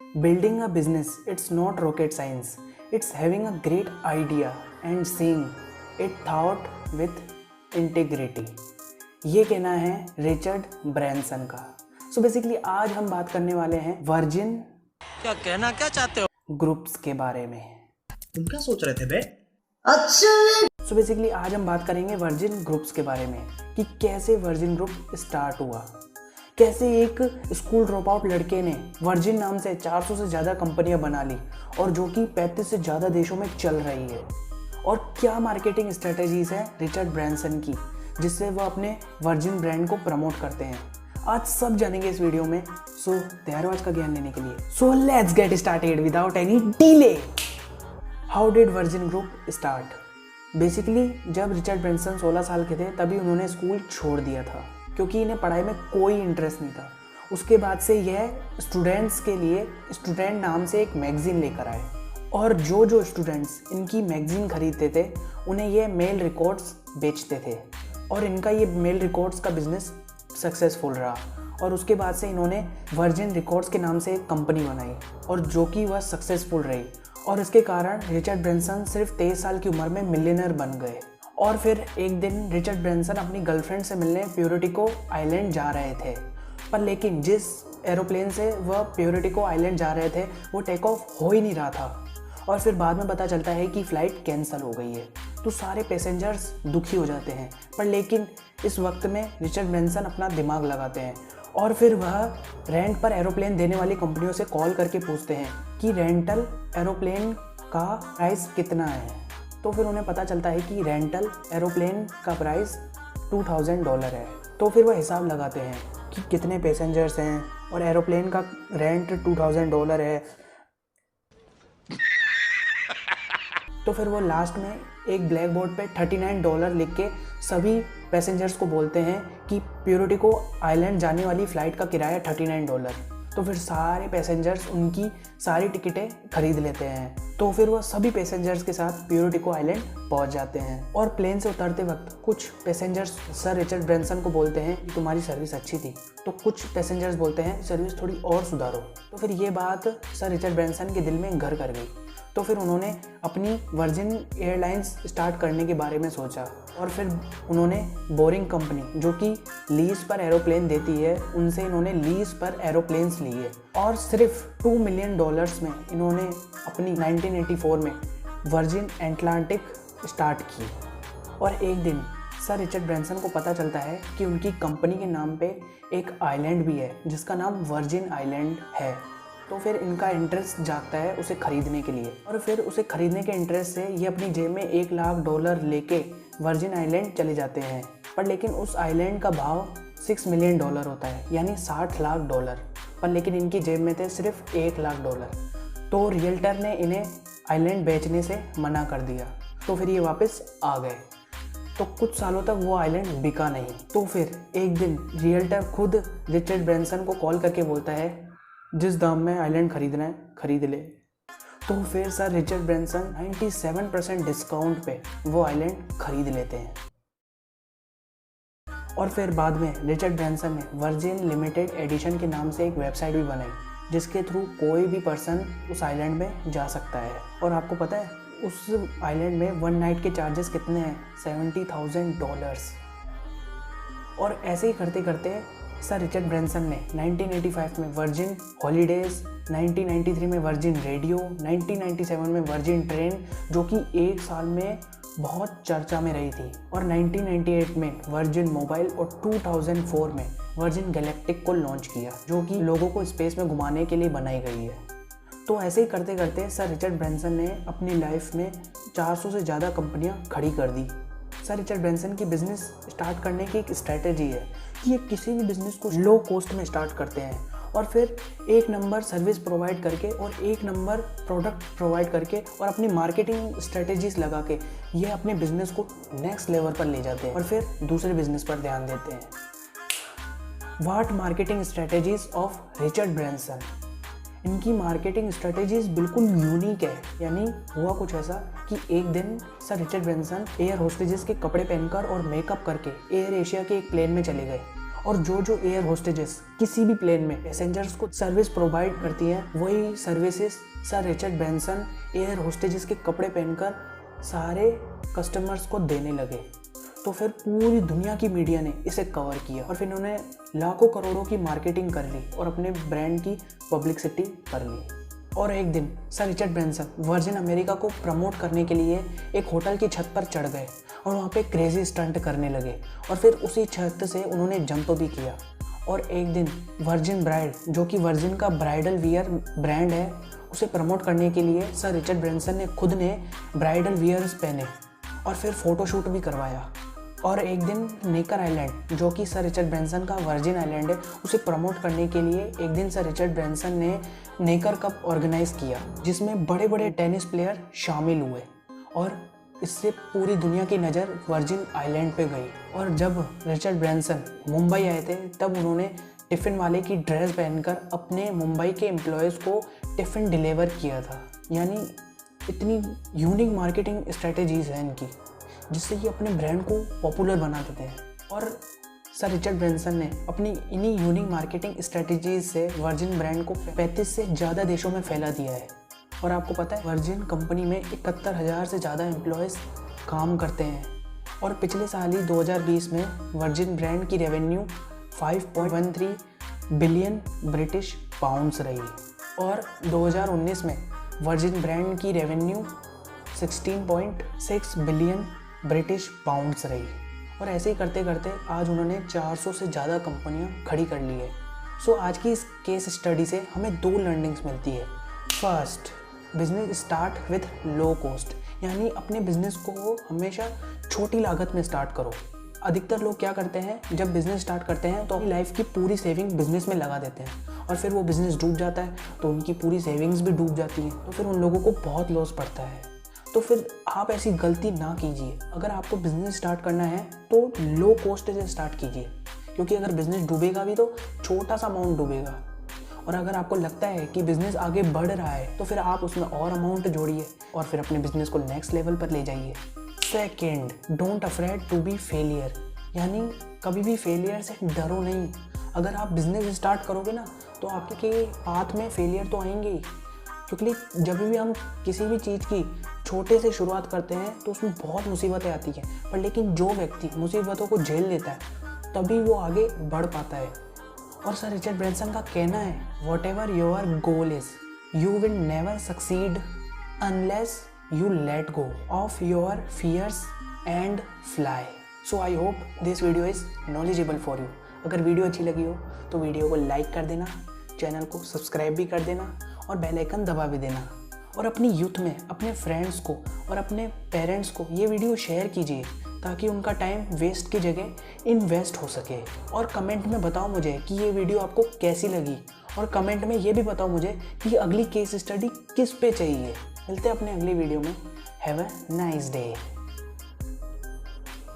Building a business, it's not rocket science. It's having a great idea and seeing it thought with integrity. ये कहना है Richard Branson का। So basically आज हम बात करने वाले हैं वर्जिन क्या कहना क्या चाहते हो ग्रुप्स के बारे में। तुम क्या सोच रहे थे बे? सो बेसिकली आज हम बात करेंगे वर्जिन ग्रुप्स के बारे में कि कैसे वर्जिन ग्रुप स्टार्ट हुआ, कैसे एक स्कूल ड्रॉप आउट लड़के ने वर्जिन नाम से 400 से ज़्यादा कंपनियां बना ली और जो कि 35 से ज़्यादा देशों में चल रही है, और क्या मार्केटिंग स्ट्रेटजीज है रिचर्ड ब्रैनसन की जिससे वो अपने वर्जिन ब्रांड को प्रमोट करते हैं। आज सब जानेंगे इस वीडियो में। सो तैयार हो आज का ज्ञान लेने के लिए। So let's get started without any delay. How did virgin group start? Basically जब रिचर्ड ब्रैनसन 16 साल के थे तभी उन्होंने स्कूल छोड़ दिया था क्योंकि इन्हें पढ़ाई में कोई इंटरेस्ट नहीं था। उसके बाद से यह स्टूडेंट्स के लिए स्टूडेंट नाम से एक मैगज़ीन लेकर आए और जो स्टूडेंट्स इनकी मैगज़ीन खरीदते थे उन्हें ये मेल रिकॉर्ड्स बेचते थे और इनका ये मेल रिकॉर्ड्स का बिजनेस सक्सेसफुल रहा। और उसके बाद से इन्होंने वर्जिन रिकॉर्ड्स के नाम से एक कंपनी बनाई और जो कि वह सक्सेसफुल रही, और इसके कारण रिचर्ड ब्रैनसन सिर्फ 23 साल की उम्र में मिलियनर बन गए। और फिर एक दिन रिचर्ड ब्रैनसन अपनी गर्लफ्रेंड से मिलने प्यूर्टो आइलैंड जा रहे थे, पर लेकिन जिस एरोप्लेन से वह प्यूर्टो आइलैंड जा रहे थे वो टेक ऑफ हो ही नहीं रहा था। और फिर बाद में पता चलता है कि फ़्लाइट कैंसिल हो गई है, तो सारे पैसेंजर्स दुखी हो जाते हैं। पर लेकिन इस वक्त में रिचर्ड ब्रैनसन अपना दिमाग लगाते हैं और फिर वह रेंट पर एरोप्लेन देने वाली कंपनियों से कॉल करके पूछते हैं कि रेंटल एरोप्लेन का प्राइस कितना है। तो फिर उन्हें पता चलता है कि रेंटल एरोप्लेन का प्राइस $2000 है। तो फिर वह हिसाब लगाते हैं कि कितने पैसेंजर्स हैं और एरोप्लेन का रेंट $2000 है। तो फिर वो लास्ट में एक ब्लैक बोर्ड पे $39 लिख के सभी पैसेंजर्स को बोलते हैं कि प्यूर्टो आइलैंड जाने वाली फ़्लाइट का किराया $39। तो फिर सारे पैसेंजर्स उनकी सारी टिकटें खरीद लेते हैं। तो फिर वह सभी पैसेंजर्स के साथ प्यूर्टो आइलैंड पहुंच जाते हैं और प्लेन से उतरते वक्त कुछ पैसेंजर्स सर रिचर्ड ब्रैनसन को बोलते हैं कि तुम्हारी सर्विस अच्छी थी, तो कुछ पैसेंजर्स बोलते हैं सर्विस थोड़ी और सुधारो। तो फिर ये बात सर रिचर्ड ब्रैनसन के दिल में घर कर गई। तो फिर उन्होंने अपनी वर्जिन एयरलाइंस स्टार्ट करने के बारे में सोचा और फिर उन्होंने बोरिंग कंपनी जो कि लीज पर एरोप्लेन देती है उनसे इन्होंने लीज पर एरोप्लेन्स लिए और सिर्फ $2 मिलियन में इन्होंने अपनी 1984 में वर्जिन एटलांटिक स्टार्ट की। और एक दिन सर रिचर्ड ब्रैनसन को पता चलता है कि उनकी कंपनी के नाम पे एक आइलैंड भी है जिसका नाम वर्जिन आइलैंड है। तो फिर इनका इंटरेस्ट जागता है उसे खरीदने के लिए, और फिर उसे खरीदने के इंटरेस्ट से ये अपनी जेब में $1 लाख लेके वर्जिन आइलैंड चले जाते हैं। पर लेकिन उस आइलैंड का भाव $6 मिलियन होता है, यानी $60 लाख। पर लेकिन इनकी जेब में थे सिर्फ $1 लाख। तो रियल्टर ने इन्हें आइलैंड बेचने से मना कर दिया। तो फिर ये वापस आ गए। तो कुछ सालों तक वो आइलैंड बिका नहीं। तो फिर एक दिन रियल्टर खुद रिचर्ड ब्रैनसन को कॉल करके बोलता है जिस दाम में आइलैंड खरीदना है खरीद ले। तो फिर सर रिचर्ड ब्रैनसन 97% डिस्काउंट पे वो आइलैंड खरीद लेते हैं। और फिर बाद में रिचर्ड ब्रैनसन ने वर्जिन लिमिटेड एडिशन के नाम से एक वेबसाइट भी बनाई जिसके थ्रू कोई भी पर्सन उस आइलैंड में जा सकता है। और आपको पता है उस आइलैंड में 1 नाइट के चार्जेस कितने हैं? $70,000। और ऐसे ही करते करते सर रिचर्ड ब्रैनसन ने 1985 में वर्जिन हॉलीडेज़, 1993 में वर्जिन रेडियो, 1997 में वर्जिन ट्रेन जो कि एक साल में बहुत चर्चा में रही थी, और 1998 में वर्जिन मोबाइल और 2004 में वर्जिन गैलेक्टिक को लॉन्च किया जो कि लोगों को स्पेस में घुमाने के लिए बनाई गई है। तो ऐसे ही करते करते सर रिचर्ड ब्रैनसन ने अपनी लाइफ में 400 से ज़्यादा कंपनियां खड़ी कर दी। सर रिचर्ड ब्रैनसन की बिज़नेस स्टार्ट करने की एक स्ट्रैटेजी है कि ये किसी भी बिज़नेस को लो कॉस्ट में स्टार्ट करते हैं और फिर एक नंबर सर्विस प्रोवाइड करके और एक नंबर प्रोडक्ट प्रोवाइड करके और अपनी मार्केटिंग स्ट्रेटजीज लगा के ये अपने बिज़नेस को नेक्स्ट लेवल पर ले जाते हैं और फिर दूसरे बिज़नेस पर ध्यान देते हैं। What marketing strategies of Richard Branson? इनकी मार्केटिंग स्ट्रेटजीज बिल्कुल यूनिक है। यानी हुआ कुछ ऐसा कि एक दिन sir Richard Branson air hostages के कपड़े पहनकर और मेकअप करके एयर एशिया के एक प्लेन में चले गए और जो एयर होस्टेजेस किसी भी प्लेन में पैसेंजर्स को सर्विस प्रोवाइड करती हैं, वही services sir Richard Branson air hostages के कपड़े पहनकर सारे कस्टमर्स को देने लगे। तो फिर पूरी दुनिया की मीडिया ने इसे कवर किया और फिर उन्होंने लाखों करोड़ों की मार्केटिंग कर ली और अपने ब्रांड की पब्लिसिटी कर ली। और एक दिन sir Richard Branson virgin America को प्रमोट करने के लिए एक होटल की छत पर चढ़ गए और वहाँ पे क्रेजी स्टंट करने लगे और फिर उसी छत से उन्होंने जंप भी किया। और एक दिन वर्जिन ब्राइड, जो कि वर्जिन का ब्राइडल वियर ब्रांड है, उसे प्रमोट करने के लिए सर रिचर्ड ब्रैंसन ने खुद ने ब्राइडल वियर्स पहने और फिर फ़ोटोशूट भी करवाया। और एक दिन नेकर आइलैंड, जो कि सर रिचर्ड ब्रैंसन का वर्जिन आइलैंड है, उसे प्रमोट करने के लिए एक दिन सर रिचर्ड ब्रैंसन ने नेकर कप ऑर्गेनाइज किया, जिसमें बड़े बड़े टेनिस प्लेयर शामिल हुए और इससे पूरी दुनिया की नज़र वर्जिन आइलैंड पे गई। और जब रिचर्ड ब्रैंसन मुंबई आए थे तब उन्होंने टिफ़िन वाले की ड्रेस पहनकर अपने मुंबई के एम्प्लॉयज़ को टिफ़िन डिलीवर किया था। यानी इतनी यूनिक मार्केटिंग स्ट्रेटजीज़ हैं इनकी, जिससे ये अपने ब्रांड को पॉपुलर बना देते हैं। और सर रिचर्ड ब्रैंसन ने अपनी इन्हीं यूनिक मार्केटिंग स्ट्रेटजीज से वर्जिन ब्रांड को 35 से ज़्यादा देशों में फैला दिया है। और आपको पता है वर्जिन कंपनी में 71,000 से ज़्यादा एम्प्लॉयज़ काम करते हैं। और पिछले साल ही 2020 में वर्जिन ब्रांड की रेवेन्यू 5.13 बिलियन ब्रिटिश पाउंड्स रही और 2019 में वर्जिन ब्रांड की रेवेन्यू 16.6 बिलियन ब्रिटिश पाउंड्स रही। और ऐसे ही करते करते आज उन्होंने 400 से ज़्यादा कंपनियां खड़ी कर ली है। सो आज की इस केस स्टडी से हमें 2 लर्निंग्स मिलती है। First, business start with low cost, यानी अपने बिजनेस को हमेशा छोटी लागत में स्टार्ट करो। अधिकतर लोग क्या करते हैं, जब बिज़नेस स्टार्ट करते हैं तो अपनी लाइफ की पूरी सेविंग बिज़नेस में लगा देते हैं और फिर वो बिज़नेस डूब जाता है तो उनकी पूरी सेविंग्स भी डूब जाती हैं, तो फिर उन लोगों को बहुत लॉस पड़ता है। तो फिर आप ऐसी गलती ना कीजिए। अगर आपको बिज़नेस स्टार्ट करना है तो लो कॉस्ट से स्टार्ट कीजिए, क्योंकि अगर बिज़नेस डूबेगा भी तो छोटा सा अमाउंट डूबेगा। और अगर आपको लगता है कि बिज़नेस आगे बढ़ रहा है तो फिर आप उसमें और अमाउंट जोड़िए और फिर अपने बिज़नेस को नेक्स्ट लेवल पर ले जाइए। Second, don't afraid to be failure, यानी कभी भी फेलियर से डरो नहीं। अगर आप बिज़नेस स्टार्ट करोगे ना तो आपके पाथ में फेलियर तो आएंगे ही, क्योंकि जब भी हम किसी भी चीज़ की छोटे से शुरुआत करते हैं तो उसमें बहुत मुसीबतें आती हैं, पर लेकिन जो व्यक्ति मुसीबतों को झेल लेता है तभी वो आगे बढ़ पाता है। और सर रिचर्ड ब्रैंसन का कहना है, what ever your goal is, you will never succeed unless you let go of your fears and fly. So I hope this video is knowledgeable for you. अगर वीडियो अच्छी लगी हो तो video को like कर देना, चैनल को subscribe भी कर देना और बेल आइकन दबा भी देना। और अपनी यूथ में अपने फ्रेंड्स को और अपने पेरेंट्स को ये वीडियो शेयर कीजिए ताकि उनका टाइम वेस्ट की जगह इन्वेस्ट हो सके। और कमेंट में बताओ मुझे कि ये वीडियो आपको कैसी लगी, और कमेंट में ये भी बताओ मुझे कि अगली केस स्टडी किस पे चाहिए। मिलते हैं अपने अगली वीडियो में। Have a nice day.